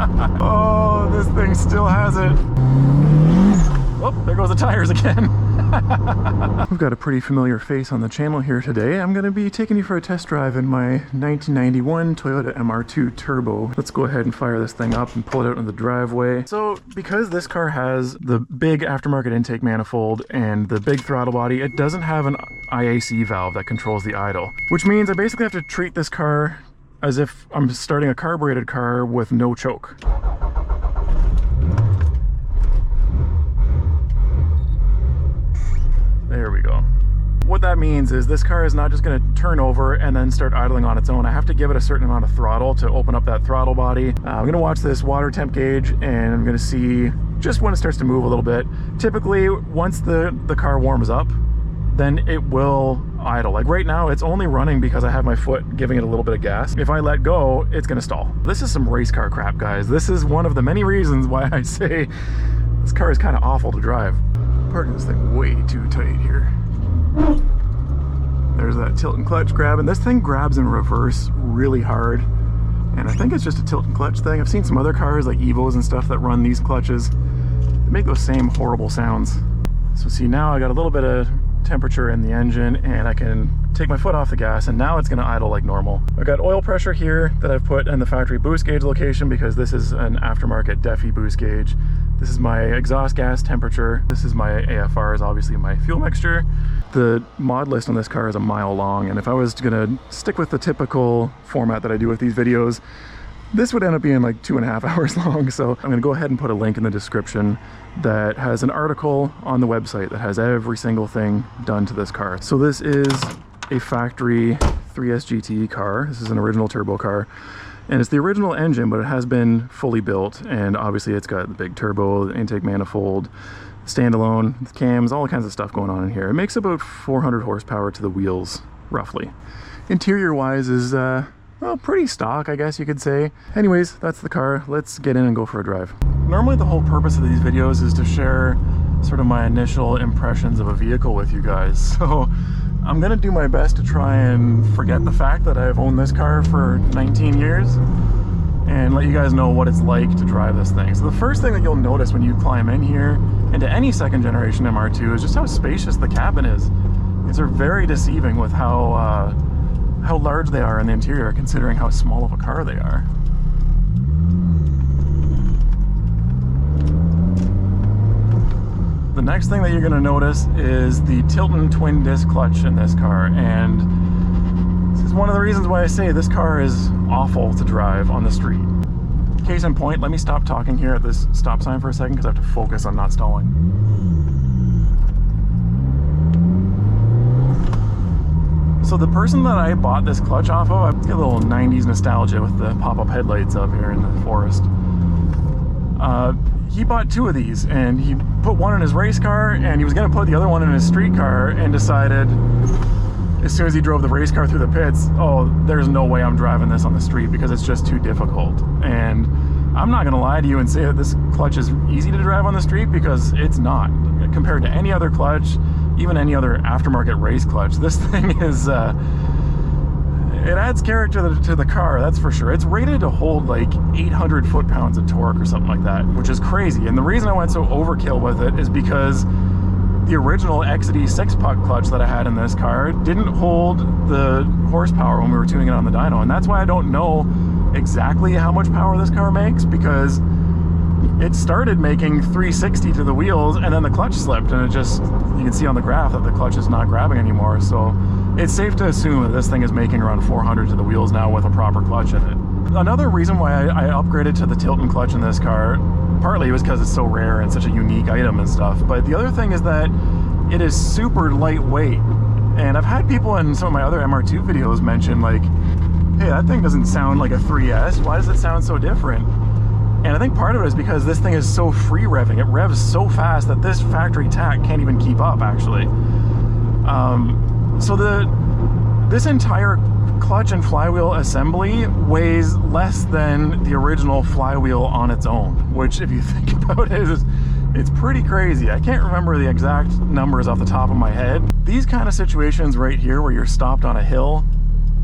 Oh, this thing still has it. Oh, there goes the tires again. We've got a pretty familiar face on the channel here today. I'm going to be taking you for a test drive in my 1991 Toyota MR2 Turbo. Let's go ahead and fire this thing up and pull it out in the driveway. So because this car has the big aftermarket intake manifold and the big throttle body, it doesn't have an IAC valve that controls the idle, which means I basically have to treat this car as if I'm starting a carbureted car with no choke. There we go. What that means is this car is not just going to turn over and then start idling on its own. I have to give it a certain amount of throttle to open up that throttle body. I'm going to watch this water temp gauge and I'm going to see just when it starts to move a little bit. Typically, once the car warms up, then it will idle. Like right now, it's only running because I have my foot giving it a little bit of gas. If I let go, it's going to stall. This is some race car crap, guys. This is one of the many reasons why I say this car is kind of awful to drive. Parking this thing way too tight here. There's that Tilton clutch grab, and this thing grabs in reverse really hard. And I think it's just a Tilton clutch thing. I've seen some other cars like Evos and stuff that run these clutches. They make those same horrible sounds. So see, now I got a little bit of temperature in the engine and I can take my foot off the gas, and now it's going to idle like normal. I've got oil pressure here that I've put in the factory boost gauge location because this is an aftermarket Defi boost gauge. This is my exhaust gas temperature. This is my AFRs, obviously my fuel mixture. The mod list on this car is a mile long, and if I was gonna stick with the typical format that I do with these videos, this would end up being like 2.5 hours long. So I'm gonna go ahead and put a link in the description that has an article on the website that has every single thing done to this car. So this is a factory 3S GT car. This is an original turbo car. And it's the original engine, but it has been fully built. And obviously it's got the big turbo, the intake manifold, standalone, cams, all kinds of stuff going on in here. It makes about 400 horsepower to the wheels, roughly. Interior wise is, well, pretty stock, I guess you could say. Anyways, that's the car. Let's get in and go for a drive. Normally the whole purpose of these videos is to share sort of my initial impressions of a vehicle with you guys. So I'm gonna do my best to try and forget the fact that I've owned this car for 19 years and let you guys know what it's like to drive this thing. So the first thing that you'll notice when you climb in here into any second generation MR2 is just how spacious the cabin is. These are very deceiving with how large they are in the interior considering how small of a car they are. The next thing that you're going to notice is the Tilton twin disc clutch in this car, and this is one of the reasons why I say this car is awful to drive on the street. Case in point, let me stop talking here at this stop sign for a second because I have to focus on not stalling. So the person that I bought this clutch off of, I've got a little 90s nostalgia with the pop-up headlights up here in the forest. He bought two of these and he put one in his race car and he was going to put the other one in his street car and decided as soon as he drove the race car through the pits, oh, there's no way I'm driving this on the street because it's just too difficult. And I'm not going to lie to you and say that this clutch is easy to drive on the street because it's not. Compared to any other clutch, even any other aftermarket race clutch, this thing is it adds character to the car, that's for sure. It's rated to hold like 800 foot-pounds of torque or something like that, which is crazy. And the reason I went so overkill with it is because the original XD 6-puck clutch that I had in this car didn't hold the horsepower when we were tuning it on the dyno. And that's why I don't know exactly how much power this car makes, because it started making 360 to the wheels and then the clutch slipped, and it just, you can see on the graph that the clutch is not grabbing anymore. So it's safe to assume that this thing is making around 400 to the wheels now with a proper clutch in it. Another reason why I upgraded to the Tilton clutch in this car, partly was because it's so rare and such a unique item and stuff, but the other thing is that it is super lightweight. And I've had people in some of my other MR2 videos mention like, hey, that thing doesn't sound like a 3S, why does it sound so different? And I think part of it is because this thing is so free revving. It revs so fast that this factory tack can't even keep up, actually. So this entire clutch and flywheel assembly weighs less than the original flywheel on its own, which, if you think about it, it's pretty crazy. I can't remember the exact numbers off the top of my head. These kind of situations right here where you're stopped on a hill,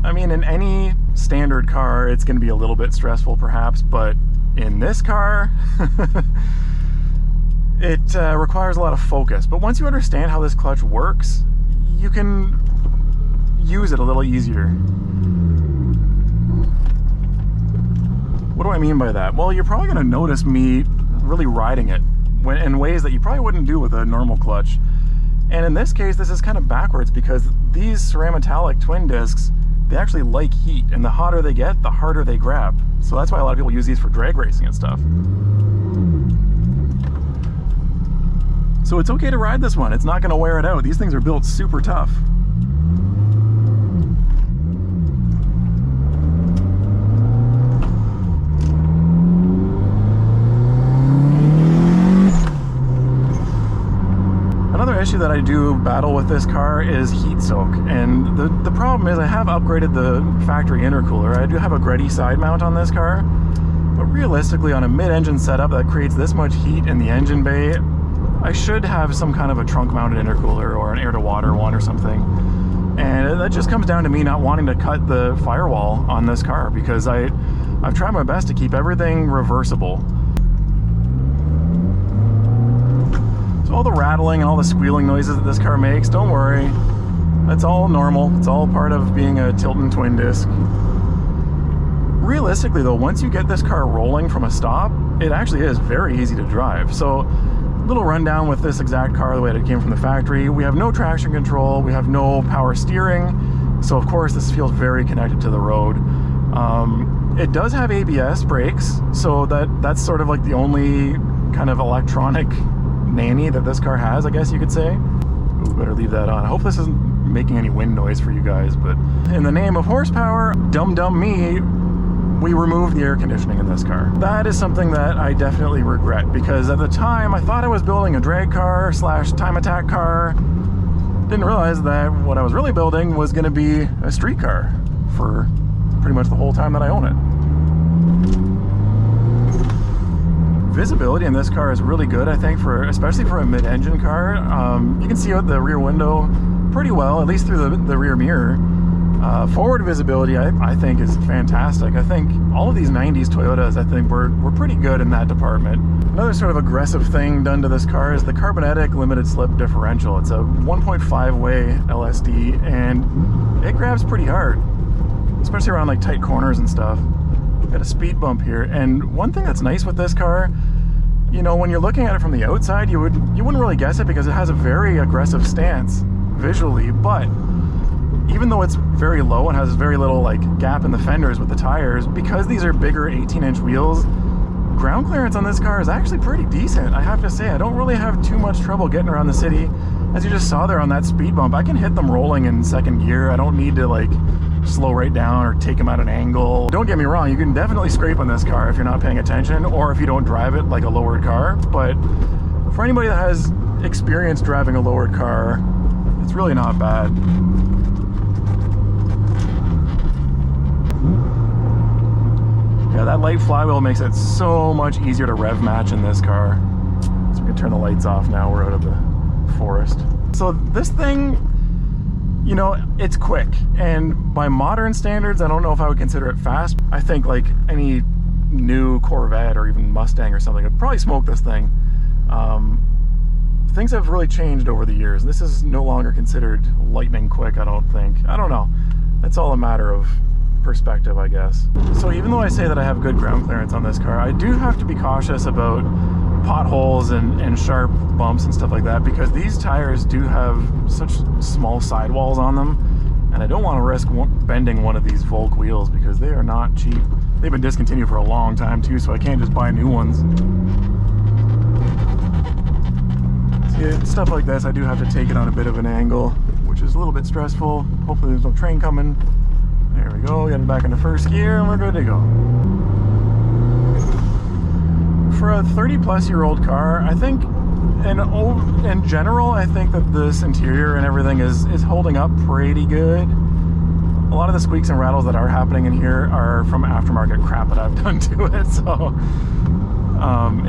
I mean, in any standard car, it's going to be a little bit stressful perhaps, but In this car, it requires a lot of focus. But once you understand how this clutch works, you can use it a little easier. What do I mean by that? Well, you're probably going to notice me really riding it in ways that you probably wouldn't do with a normal clutch. And in this case, this is kind of backwards because these ceramic twin discs, they actually like heat, and the hotter they get, the harder they grab. So that's why a lot of people use these for drag racing and stuff. So it's okay to ride this one. It's not going to wear it out. These things are built super tough. Another issue that I do battle with this car is heat soak, and the problem is I have upgraded the factory intercooler. I do have a Greddy side mount on this car, but realistically on a mid-engine setup that creates this much heat in the engine bay, I should have some kind of a trunk-mounted intercooler or an air-to-water one or something. And that just comes down to me not wanting to cut the firewall on this car because I've tried my best to keep everything reversible. So all the rattling and all the squealing noises that this car makes, don't worry. That's all normal. It's all part of being a Tilton twin disc. Realistically though, once you get this car rolling from a stop, it actually is very easy to drive. So little rundown with this exact car, the way that it came from the factory. We have no traction control, we have no power steering, so of course this feels very connected to the road. It does have ABS brakes, so that's sort of like the only kind of electronic nanny that this car has, I guess you could say. Ooh, better leave that on. I hope this isn't making any wind noise for you guys, but in the name of horsepower, dumb me, we removed the air conditioning in this car. That is something that I definitely regret, because at the time I thought I was building a drag car slash time attack car. Didn't realize that what I was really building was going to be a street car for pretty much the whole time that I own it. Visibility in this car is really good, I think, especially for a mid-engine car. You can see out the rear window pretty well, at least through the rear mirror. Forward visibility, I think, is fantastic. I think all of these 90s Toyotas, I think, were pretty good in that department. Another sort of aggressive thing done to this car is the carbonetic limited slip differential. It's a 1.5 way LSD, and it grabs pretty hard, especially around like tight corners and stuff. Got a speed bump here, and one thing that's nice with this car, you know, when you're looking at it from the outside, you wouldn't really guess it because it has a very aggressive stance visually, but even though it's very low and has very little like gap in the fenders with the tires, because these are bigger 18-inch wheels, ground clearance on this car is actually pretty decent. I have to say, I don't really have too much trouble getting around the city. As you just saw there on that speed bump, I can hit them rolling in second gear. I don't need to like slow right down or take them at an angle. Don't get me wrong, you can definitely scrape on this car if you're not paying attention or if you don't drive it like a lowered car, but for anybody that has experience driving a lowered car, it's really not bad. Yeah, that light flywheel makes it so much easier to rev match in this car. So we can turn the lights off now, we're out of the forest. So this thing, you know, it's quick, and by modern standards, I don't know if I would consider it fast. I think like any new Corvette or even Mustang or something would probably smoke this thing. Things have really changed over the years. This is no longer considered lightning quick, I don't think. I don't know. It's all a matter of perspective, I guess. So even though I say that I have good ground clearance on this car, I do have to be cautious about potholes and sharp bumps and stuff like that, because these tires do have such small sidewalls on them, and I don't want to risk bending one of these Volk wheels because they are not cheap. They've been discontinued for a long time too, so I can't just buy new ones. See, stuff like this, I do have to take it on a bit of an angle, which is a little bit stressful. Hopefully there's no train coming. There we go, get it back into first gear and we're good to go. For a 30-plus-year-old car, I think, in general, I think that this interior and everything is holding up pretty good. A lot of the squeaks and rattles that are happening in here are from aftermarket crap that I've done to it, so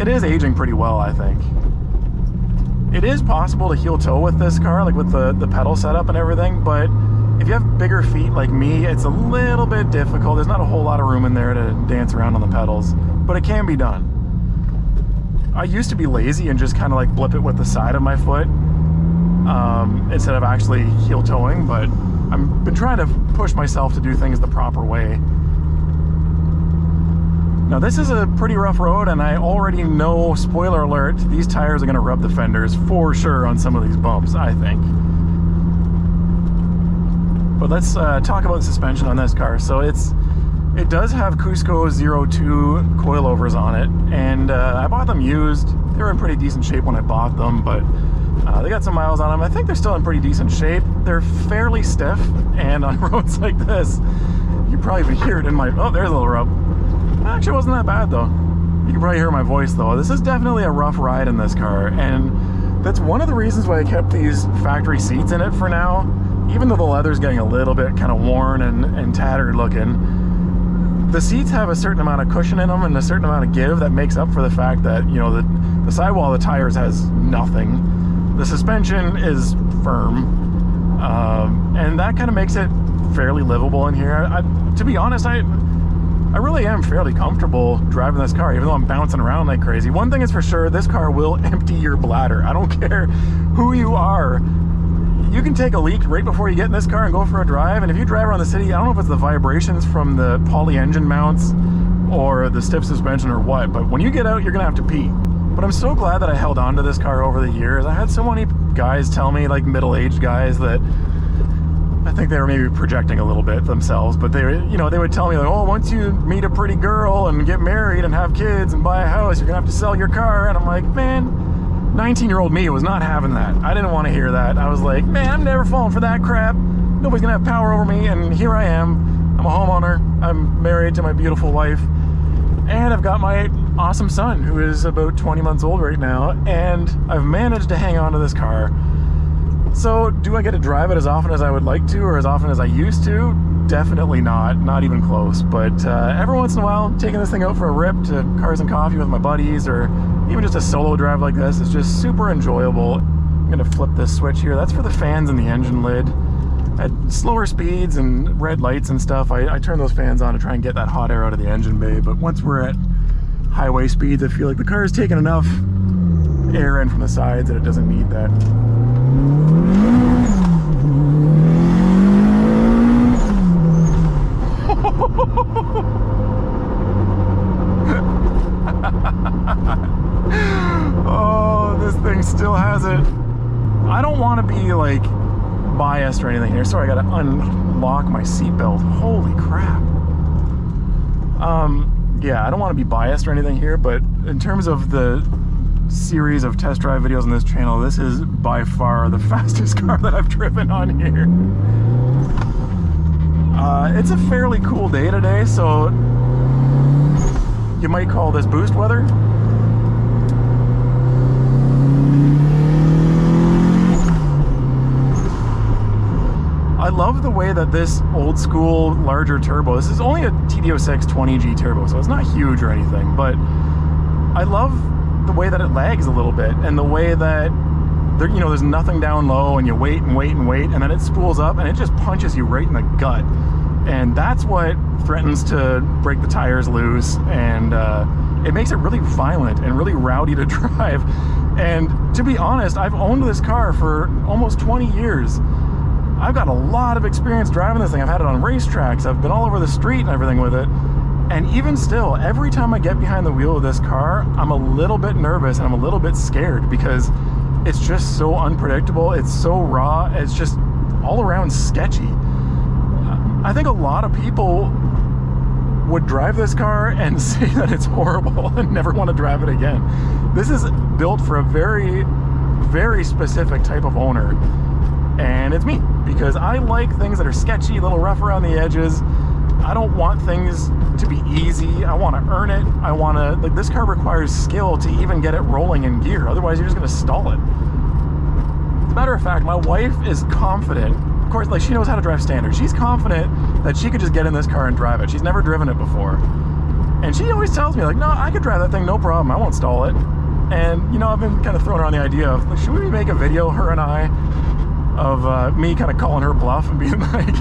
it is aging pretty well, I think. It is possible to heel toe with this car, like with the pedal setup and everything, but if you have bigger feet like me, it's a little bit difficult. There's not a whole lot of room in there to dance around on the pedals. but it can be done. I used to be lazy and just kind of like blip it with the side of my foot instead of actually heel toeing, but I've been trying to push myself to do things the proper way. Now this is a pretty rough road, and I already know, spoiler alert, these tires are going to rub the fenders for sure on some of these bumps, I think. But let's talk about the suspension on this car. So it does have Cusco 02 coilovers on it, and I bought them used. They were in pretty decent shape when I bought them, but they got some miles on them. I think they're still in pretty decent shape. They're fairly stiff, and on roads like this, you probably even hear it in my... Oh, there's a little rub. Actually, it wasn't that bad, though. You can probably hear my voice, though. This is definitely a rough ride in this car, and that's one of the reasons why I kept these factory seats in it for now. Even though the leather's getting a little bit kind of worn and tattered looking, the seats have a certain amount of cushion in them and a certain amount of give that makes up for the fact that, you know, the sidewall of the tires has nothing. The suspension is firm, and that kind of makes it fairly livable in here. To be honest, I really am fairly comfortable driving this car, even though I'm bouncing around like crazy. One thing is for sure, this car will empty your bladder. I don't care who you are. You can take a leak right before you get in this car and go for a drive, and if you drive around the city, I don't know if it's the vibrations from the poly engine mounts or the stiff suspension or what, but when you get out, you're gonna have to pee. But I'm so glad that I held on to this car over the years. I had so many guys tell me, like middle-aged guys, that I think they were maybe projecting a little bit themselves, but they would tell me like, oh, once you meet a pretty girl and get married and have kids and buy a house, you're gonna have to sell your car. And I'm like, man, 19-year-old me was not having that. I didn't want to hear that. I was like, man, I'm never falling for that crap. Nobody's gonna have power over me, and here I am. I'm a homeowner. I'm married to my beautiful wife, and I've got my awesome son who is about 20 months old right now, and I've managed to hang on to this car. So do I get to drive it as often as I would like to, or as often as I used to? Definitely not even close. But every once in a while, taking this thing out for a rip to Cars and Coffee with my buddies, or even just a solo drive like this, is just super enjoyable. I'm gonna flip this switch here. That's for the fans and the engine lid. At slower speeds and red lights and stuff, I turn those fans on to try and get that hot air out of the engine bay. But once we're at highway speeds, I feel like the car is taking enough air in from the sides that it doesn't need that. Oh, this thing still has it. I don't want to be like biased or anything here. Sorry, I gotta unlock my seatbelt. Holy crap. Yeah, I don't want to be biased or anything here, but in terms of the series of test drive videos on this channel, this is by far the fastest car that I've driven on here. It's a fairly cool day today, so you might call this boost weather. I love the way that this old school larger turbo, this is only a TD06 20G turbo, so it's not huge or anything, but I love the way that it lags a little bit, and the way that there, you know, there's nothing down low, and you wait and wait and wait, and then it spools up and it just punches you right in the gut. And that's what threatens to break the tires loose, and it makes it really violent and really rowdy to drive. And to be honest, I've owned this car for almost 20 years. I've got a lot of experience driving this thing. I've had it on racetracks, I've been all over the street and everything with it. And even still, every time I get behind the wheel of this car, I'm a little bit nervous and I'm a little bit scared, because it's just so unpredictable, it's so raw, it's just all around sketchy. I think a lot of people would drive this car and say that it's horrible and never want to drive it again. This is built for a very, very specific type of owner, and it's me, because I like things that are sketchy, a little rough around the edges. I don't want things to be easy. I want to earn it. I want to, like, this car requires skill to even get it rolling in gear, otherwise you're just going to stall it. As a matter of fact, my wife is confident, of course, like, she knows how to drive standard. She's confident that she could just get in this car and drive it. She's never driven it before. And she always tells me, like, no, I could drive that thing, no problem. I won't stall it. And, you know, I've been kind of throwing around the idea of, like, should we make a video, her and I, of me kind of calling her bluff and being like,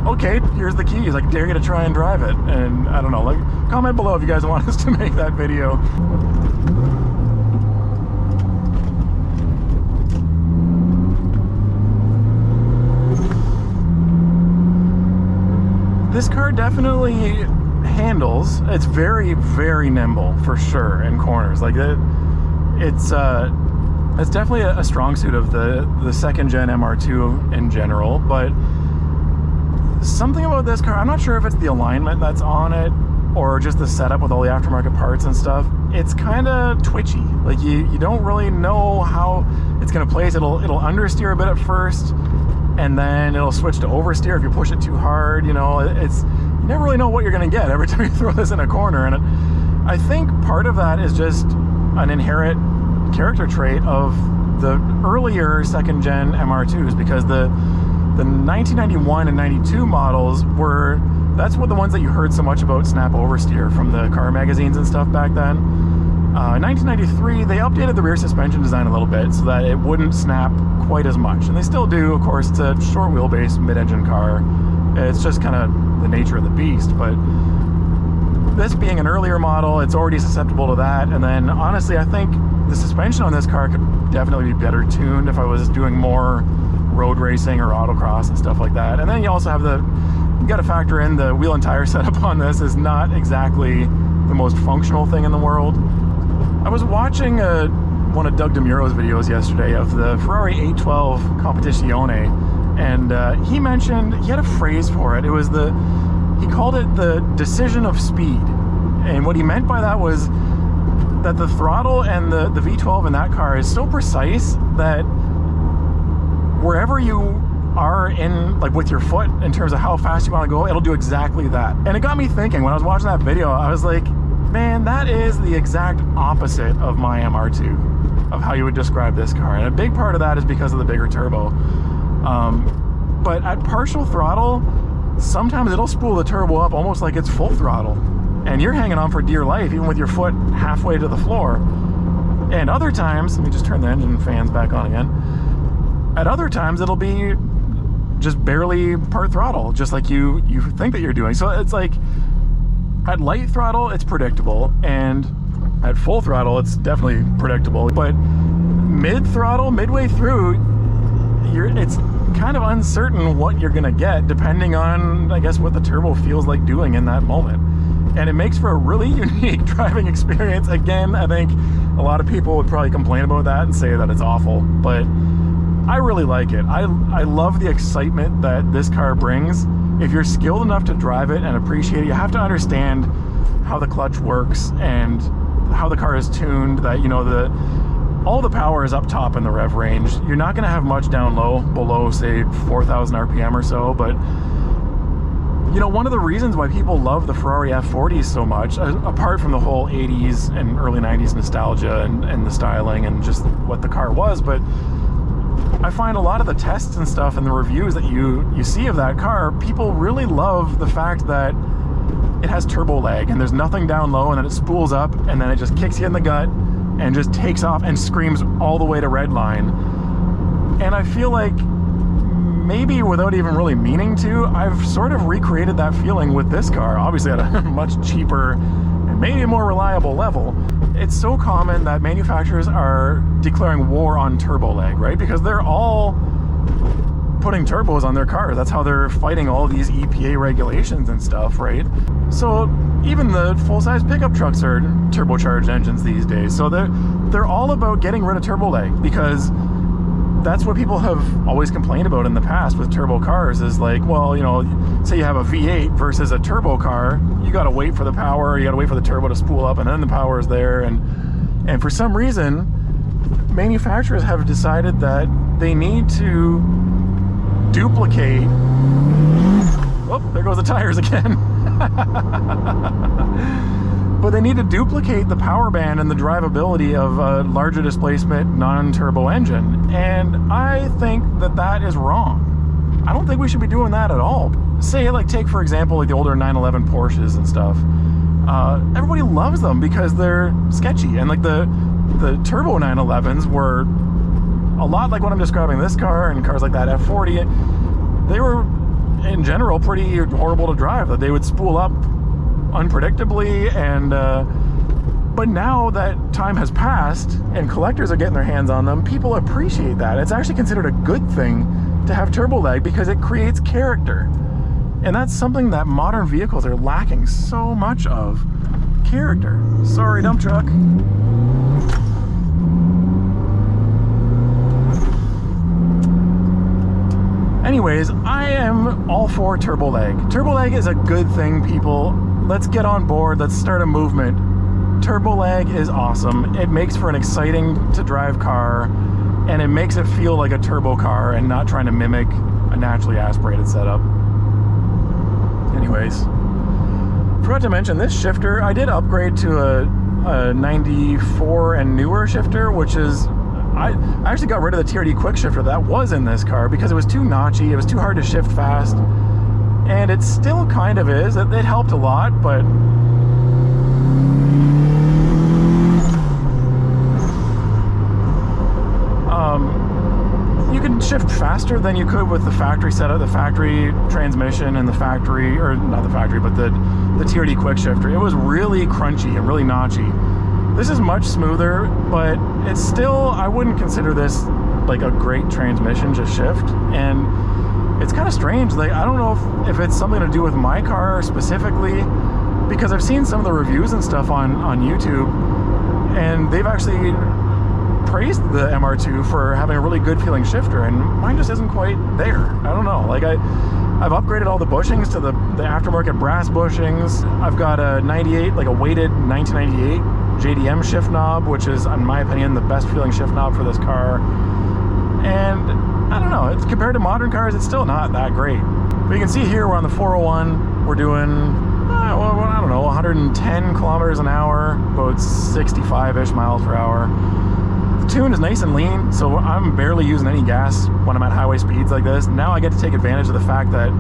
okay, here's the keys, I dare you to try and drive it. And I don't know, like, Comment below if you guys want us to make that video. This car definitely handles. It's very, very nimble for sure in corners. Like it's definitely a strong suit of the second gen MR2 in general. But something about this car, I'm not sure if it's the alignment that's on it or just the setup with all the aftermarket parts and stuff. It's kind of twitchy. Like you don't really know how it's going to place. It'll understeer a bit at first, and then it'll switch to oversteer if you push it too hard. You know, you never really know what you're going to get every time you throw this in a corner. And I think part of that is just an inherent character trait of the earlier second gen MR2s, because the 1991 and 92 models that's what the ones that you heard so much about snap oversteer from the car magazines and stuff back then. In 1993, they updated the rear suspension design a little bit so that it wouldn't snap quite as much. And they still do, of course. It's a short wheelbase mid-engine car. It's just kind of the nature of the beast. But this being an earlier model, it's already susceptible to that. And then honestly, I think the suspension on this car could definitely be better tuned if I was doing more road racing or autocross and stuff like that. And then you also have you got to factor in the wheel and tire setup on this is not exactly the most functional thing in the world. I was watching one of Doug DeMuro's videos yesterday of the Ferrari 812 Competizione, and he mentioned, he had a phrase for it. He called it the decision of speed. And what he meant by that was that the throttle and the V12 in that car is so precise that wherever you are in, like with your foot in terms of how fast you want to go, it'll do exactly that. And it got me thinking when I was watching that video. I was like, man, that is the exact opposite of my MR2, of how you would describe this car. And a big part of that is because of the bigger turbo. But at partial throttle, sometimes it'll spool the turbo up almost like it's full throttle, and you're hanging on for dear life even with your foot halfway to the floor. And other times, let me just turn the engine fans back on again. At other times it'll be just barely part throttle, just like you think that you're doing. So it's like at light throttle it's predictable, and at full throttle it's definitely predictable. But mid throttle, midway through, it's kind of uncertain what you're gonna get depending on, I guess, what the turbo feels like doing in that moment. And it makes for a really unique driving experience. Again, I think a lot of people would probably complain about that and say that it's awful, but I really like it. I love the excitement that this car brings. If you're skilled enough to drive it and appreciate it, you have to understand how the clutch works and how the car is tuned, that, you know, all the power is up top in the rev range. You're not going to have much down low below, say, 4,000 RPM or so. But, you know, one of the reasons why people love the Ferrari F40s so much, apart from the whole 80s and early 90s nostalgia and the styling and just what the car was, but I find a lot of the tests and stuff and the reviews that you see of that car, people really love the fact that it has turbo lag and there's nothing down low, and then it spools up and then it just kicks you in the gut and just takes off and screams all the way to red line. And I feel like maybe without even really meaning to, I've sort of recreated that feeling with this car, obviously at a much cheaper and maybe a more reliable level. It's so common that manufacturers are declaring war on turbo lag, right? Because they're all putting turbos on their cars. That's how they're fighting all these EPA regulations and stuff, right? So even the full-size pickup trucks are turbocharged engines these days. So they're all about getting rid of turbo lag, because that's what people have always complained about in the past with turbo cars, is like, well, you know, say you have a V8 versus a turbo car, you got to wait for the power, you got to wait for the turbo to spool up, and then the power is there. And for some reason, manufacturers have decided that they need to duplicate. Oh, there goes the tires again. But they need to duplicate the power band and the drivability of a larger displacement non-turbo engine. And I think that that is wrong. I don't think we should be doing that at all. Say, like, take for example, like the older 911 Porsches and stuff. Everybody loves them because they're sketchy. And like the turbo 911s were a lot like what I'm describing this car, and cars like that F40. They were, in general, pretty horrible to drive. That they would spool up unpredictably, and but now that time has passed and collectors are getting their hands on them, people appreciate that. It's actually considered a good thing to have turbo lag because it creates character. And that's something that modern vehicles are lacking so much of. Character. Sorry, dump truck. Anyways, I am all for turbo lag. Turbo lag is a good thing, people. Let's get on board. Let's start a movement. Turbo lag is awesome. It makes for an exciting to drive car, and it makes it feel like a turbo car and not trying to mimic a naturally aspirated setup. Anyways, forgot to mention this shifter. I did upgrade to a 94 and newer shifter, which is, I actually got rid of the TRD quick shifter that was in this car because it was too notchy, it was too hard to shift fast, and it still kind of is. It helped a lot, but you can shift faster than you could with the factory setup, the factory transmission, and the factory, or not the factory, but the TRD quick shifter. It was really crunchy and really notchy. This is much smoother, but it's still, I wouldn't consider this like a great transmission to shift. And it's kind of strange. Like, I don't know if it's something to do with my car specifically, because I've seen some of the reviews and stuff on YouTube, and they've actually praised the MR2 for having a really good feeling shifter, and mine just isn't quite there. I don't know. Like, I've upgraded all the bushings to the aftermarket brass bushings. I've got a 98, like a weighted 1998 JDM shift knob, which is, in my opinion, the best feeling shift knob for this car. And I don't know, it's, compared to modern cars, it's still not that great. But you can see here we're on the 401. We're doing, well, I don't know, 110 kilometers an hour, about 65-ish miles per hour. The tune is nice and lean, so I'm barely using any gas when I'm at highway speeds like this. Now I get to take advantage of the fact that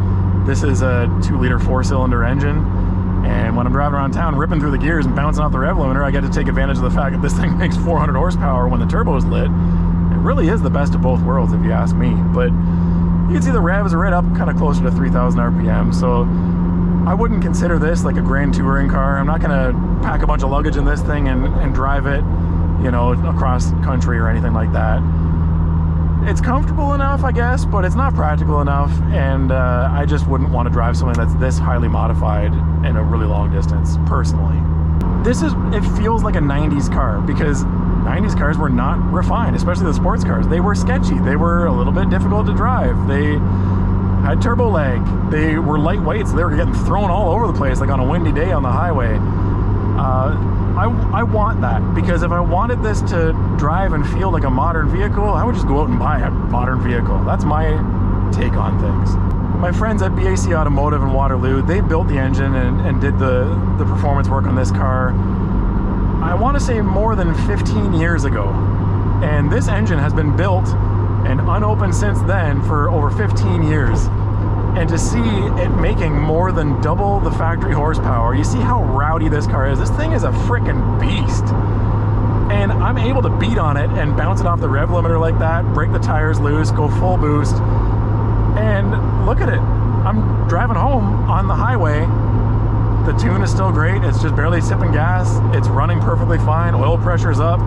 this is a 2-liter 4-cylinder engine, and when I'm driving around town ripping through the gears and bouncing off the rev limiter, I get to take advantage of the fact that this thing makes 400 horsepower when the turbo is lit. It really is the best of both worlds, if you ask me. But you can see the revs are right up kind of closer to 3,000 RPM, so I wouldn't consider this like a grand touring car. I'm not gonna pack a bunch of luggage in this thing and drive it, you know, across country or anything like that. It's comfortable enough, I guess, but it's not practical enough, and I just wouldn't want to drive something that's this highly modified in a really long distance, personally. It feels like a 90s car, because 90s cars were not refined, especially the sports cars. They were sketchy. They were a little bit difficult to drive. They had turbo lag. They were lightweight, so they were getting thrown all over the place, like on a windy day on the highway. I want that, because if I wanted this to drive and feel like a modern vehicle, I would just go out and buy a modern vehicle. That's my take on things. My friends at BAC Automotive in Waterloo, they built the engine and did the performance work on this car, I want to say more than 15 years ago. And this engine has been built and unopened since then for over 15 years. And to see it making more than double the factory horsepower, you see how rowdy this car is. This thing is a frickin' beast. And I'm able to beat on it and bounce it off the rev limiter like that, break the tires loose, go full boost. And look at it. I'm driving home on the highway. The tune is still great. It's just barely sipping gas. It's running perfectly fine. Oil pressure's up.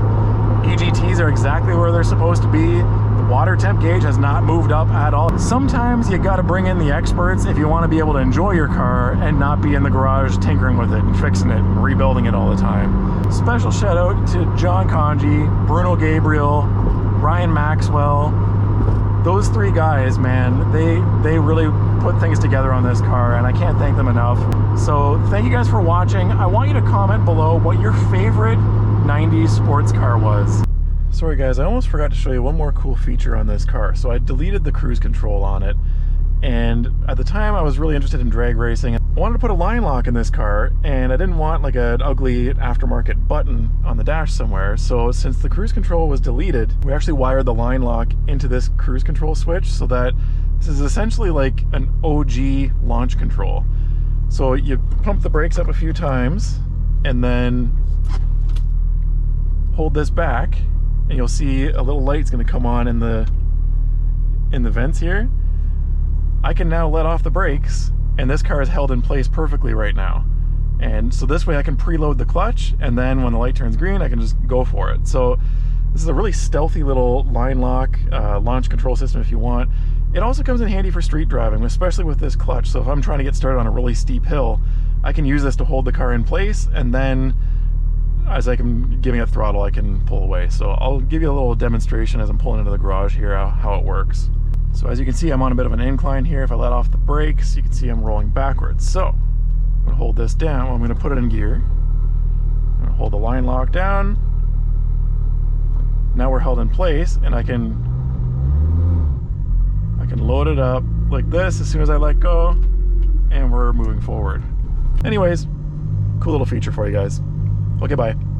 EGTs are exactly where they're supposed to be. The water temp gauge has not moved up at all. Sometimes you gotta bring in the experts if you want to be able to enjoy your car and not be in the garage tinkering with it and fixing it and rebuilding it all the time. Special shout out to John Conji, Bruno Gabriel, Ryan Maxwell. Those three guys, man, they really put things together on this car, and I can't thank them enough. So thank you guys for watching. I want you to comment below what your favorite 90s sports car was. Sorry guys, I almost forgot to show you one more cool feature on this car. So I deleted the cruise control on it, and at the time I was really interested in drag racing. I wanted to put a line lock in this car, and I didn't want like an ugly aftermarket button on the dash somewhere. So since the cruise control was deleted, we actually wired the line lock into this cruise control switch, so that this is essentially like an OG launch control. So you pump the brakes up a few times and then hold this back, and you'll see a little light's going to come on in the vents here. I can now let off the brakes, and this car is held in place perfectly right now. And so this way I can preload the clutch, and then when the light turns green, I can just go for it. So this is a really stealthy little line lock launch control system if you want. It also comes in handy for street driving, especially with this clutch. So if I'm trying to get started on a really steep hill, I can use this to hold the car in place, and then as I'm giving it throttle, I can pull away. So I'll give you a little demonstration as I'm pulling into the garage here, how it works. So as you can see, I'm on a bit of an incline here. If I let off the brakes, you can see I'm rolling backwards. So I'm gonna hold this down. I'm gonna put it in gear. I'm gonna hold the line lock down. Now we're held in place, and I can load it up like this as soon as I let go, and we're moving forward. Anyways, cool little feature for you guys. Okay, bye.